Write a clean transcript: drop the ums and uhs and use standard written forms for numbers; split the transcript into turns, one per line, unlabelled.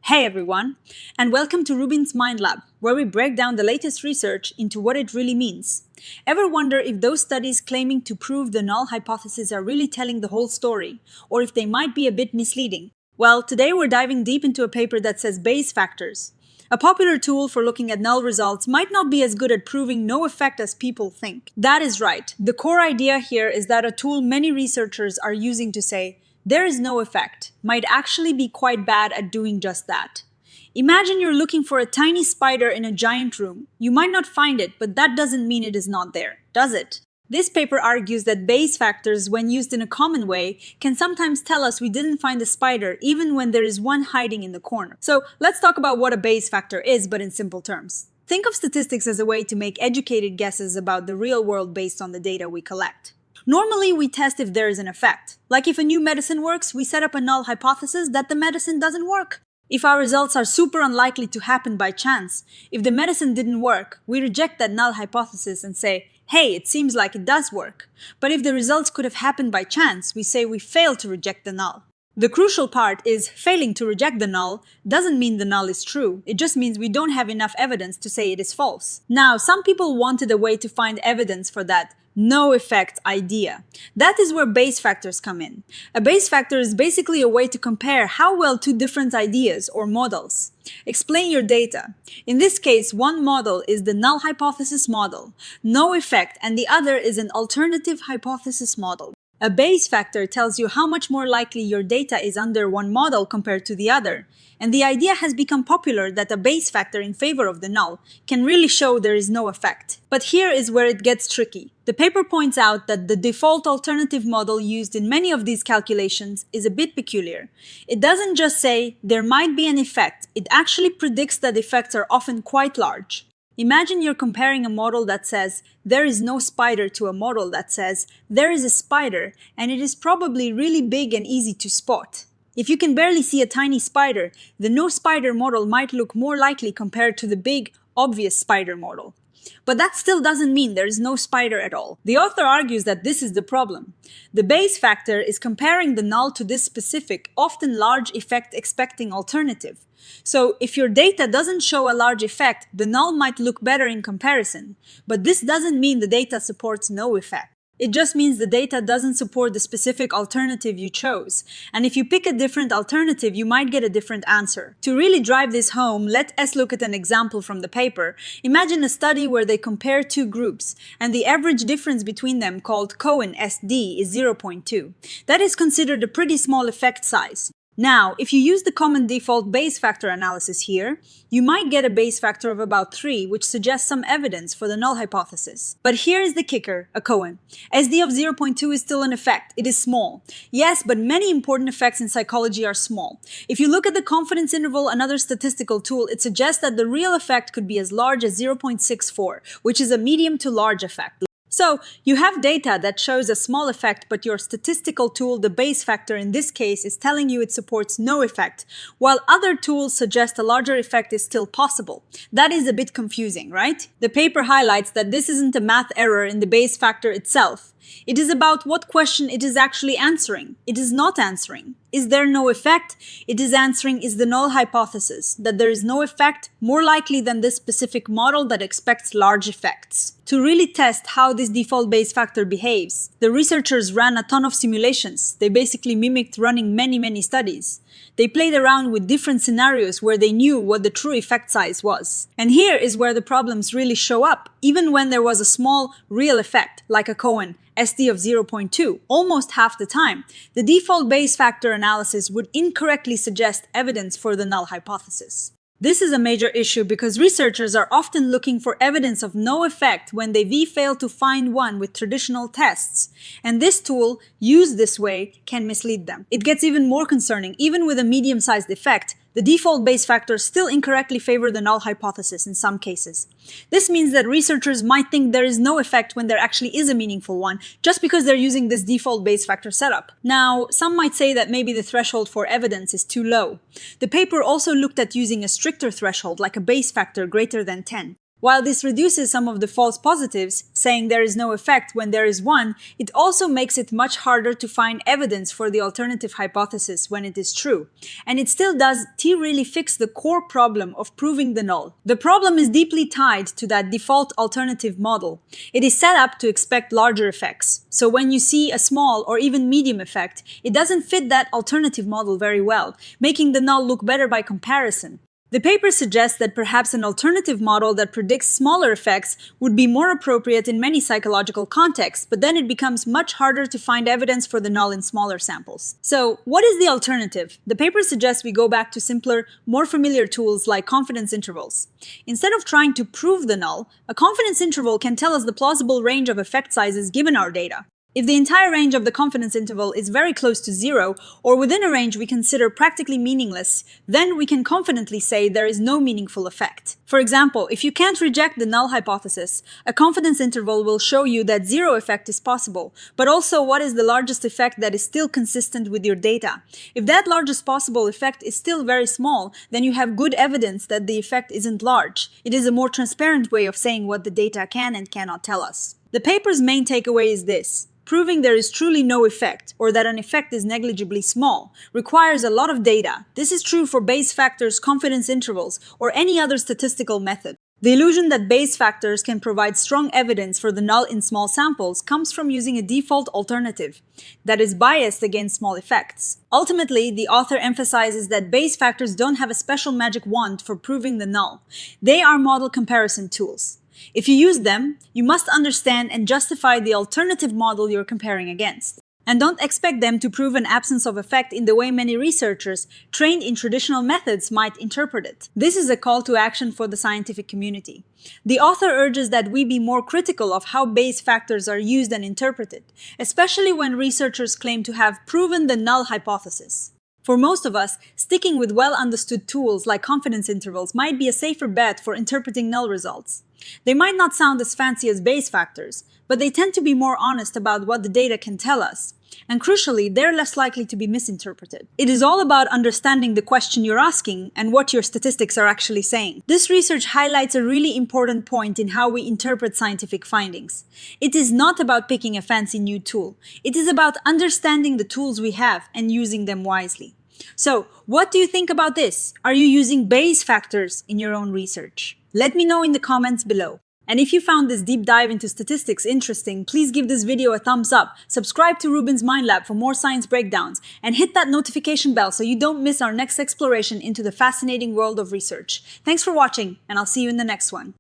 Hey everyone, and welcome to RUBIN'S Mind Lab, where we break down the latest research into what it really means. Ever wonder if those studies claiming to prove the null hypothesis are really telling the whole story, or if they might be a bit misleading? Well, today we're diving deep into a paper that says Bayes factors. A popular tool for looking at null results might not be as good at proving no effect as people think. That is right. The core idea here is that a tool many researchers are using to say, there is no effect, might actually be quite bad at doing just that. Imagine you're looking for a tiny spider in a giant room. You might not find it, but that doesn't mean it is not there, does it? This paper argues that Bayes factors, when used in a common way, can sometimes tell us we didn't find the spider even when there is one hiding in the corner. So let's talk about what a Bayes factor is, but in simple terms. Think of statistics as a way to make educated guesses about the real world based on the data we collect. Normally, we test if there is an effect. Like if a new medicine works, we set up a null hypothesis that the medicine doesn't work. If our results are super unlikely to happen by chance, if the medicine didn't work, we reject that null hypothesis and say, hey, it seems like it does work. But if the results could have happened by chance, we say we failed to reject the null. The crucial part is failing to reject the null doesn't mean the null is true. It just means we don't have enough evidence to say it is false. Now, some people wanted a way to find evidence for that no effect idea. That is where Bayes factors come in. A Bayes factor is basically a way to compare how well two different ideas or models explain your data. In this case, one model is the null hypothesis model, no effect, and the other is an alternative hypothesis model. A Bayes factor tells you how much more likely your data is under one model compared to the other. And the idea has become popular that a Bayes factor in favor of the null can really show there is no effect. But here is where it gets tricky. The paper points out that the default alternative model used in many of these calculations is a bit peculiar. It doesn't just say there might be an effect, it actually predicts that effects are often quite large. Imagine you're comparing a model that says there is no spider to a model that says there is a spider and it is probably really big and easy to spot. If you can barely see a tiny spider, the no spider model might look more likely compared to the big, obvious spider model. But that still doesn't mean there is no spider at all. The author argues that this is the problem. The Bayes factor is comparing the null to this specific, often large effect expecting alternative. So if your data doesn't show a large effect, the null might look better in comparison. But this doesn't mean the data supports no effect. It just means the data doesn't support the specific alternative you chose. And if you pick a different alternative, you might get a different answer. To really drive this home, let's look at an example from the paper. Imagine a study where they compare two groups, and the average difference between them, called Cohen SD, is 0.2. That is considered a pretty small effect size. Now, if you use the common default Bayes factor analysis here, you might get a Bayes factor of about 3, which suggests some evidence for the null hypothesis. But here is the kicker, a Cohen. SD of 0.2 is still an effect. It is small. Yes, but many important effects in psychology are small. If you look at the confidence interval, another statistical tool, it suggests that the real effect could be as large as 0.64, which is a medium to large effect. So, you have data that shows a small effect, but your statistical tool, the Bayes factor in this case, is telling you it supports no effect, while other tools suggest a larger effect is still possible. That is a bit confusing, right? The paper highlights that this isn't a math error in the Bayes factor itself. It is about what question it is actually answering. It is not answering, is there no effect? It is answering, is the null hypothesis, that there is no effect, more likely than this specific model that expects large effects. To really test how this default Bayes factor behaves, the researchers ran a ton of simulations. They basically mimicked running many studies. They played around with different scenarios where they knew what the true effect size was. And here is where the problems really show up. Even when there was a small, real effect, like a Cohen, SD of 0.2, almost half the time, the default Bayes factor analysis would incorrectly suggest evidence for the null hypothesis. This is a major issue because researchers are often looking for evidence of no effect when they fail to find one with traditional tests, and this tool, used this way, can mislead them. It gets even more concerning. Even with a medium-sized effect, the default Bayes factors still incorrectly favor the null hypothesis in some cases. This means that researchers might think there is no effect when there actually is a meaningful one, just because they're using this default Bayes factor setup. Now, some might say that maybe the threshold for evidence is too low. The paper also looked at using a stricter threshold, like a Bayes factor greater than 10. While this reduces some of the false positives, saying there is no effect when there is one, it also makes it much harder to find evidence for the alternative hypothesis when it is true. And it still does really fix the core problem of proving the null. The problem is deeply tied to that default alternative model. It is set up to expect larger effects. So when you see a small or even medium effect, it doesn't fit that alternative model very well, making the null look better by comparison. The paper suggests that perhaps an alternative model that predicts smaller effects would be more appropriate in many psychological contexts, but then it becomes much harder to find evidence for the null in smaller samples. So, what is the alternative? The paper suggests we go back to simpler, more familiar tools like confidence intervals. Instead of trying to prove the null, a confidence interval can tell us the plausible range of effect sizes given our data. If the entire range of the confidence interval is very close to zero, or within a range we consider practically meaningless, then we can confidently say there is no meaningful effect. For example, if you can't reject the null hypothesis, a confidence interval will show you that zero effect is possible, but also what is the largest effect that is still consistent with your data. If that largest possible effect is still very small, then you have good evidence that the effect isn't large. It is a more transparent way of saying what the data can and cannot tell us. The paper's main takeaway is this. Proving there is truly no effect, or that an effect is negligibly small, requires a lot of data. This is true for Bayes factors, confidence intervals, or any other statistical method. The illusion that Bayes factors can provide strong evidence for the null in small samples comes from using a default alternative that is biased against small effects. Ultimately, the author emphasizes that Bayes factors don't have a special magic wand for proving the null. They are model comparison tools. If you use them, you must understand and justify the alternative model you're comparing against. And don't expect them to prove an absence of effect in the way many researchers trained in traditional methods might interpret it. This is a call to action for the scientific community. The author urges that we be more critical of how Bayes factors are used and interpreted, especially when researchers claim to have proven the null hypothesis. For most of us, sticking with well-understood tools like confidence intervals might be a safer bet for interpreting null results. They might not sound as fancy as Bayes factors, but they tend to be more honest about what the data can tell us. And crucially, they're less likely to be misinterpreted. It is all about understanding the question you're asking and what your statistics are actually saying. This research highlights a really important point in how we interpret scientific findings. It is not about picking a fancy new tool. It is about understanding the tools we have and using them wisely. So, what do you think about this? Are you using Bayes factors in your own research? Let me know in the comments below. And if you found this deep dive into statistics interesting, please give this video a thumbs up, subscribe to RUBIN'S Mind Lab for more science breakdowns, and hit that notification bell so you don't miss our next exploration into the fascinating world of research. Thanks for watching, and I'll see you in the next one.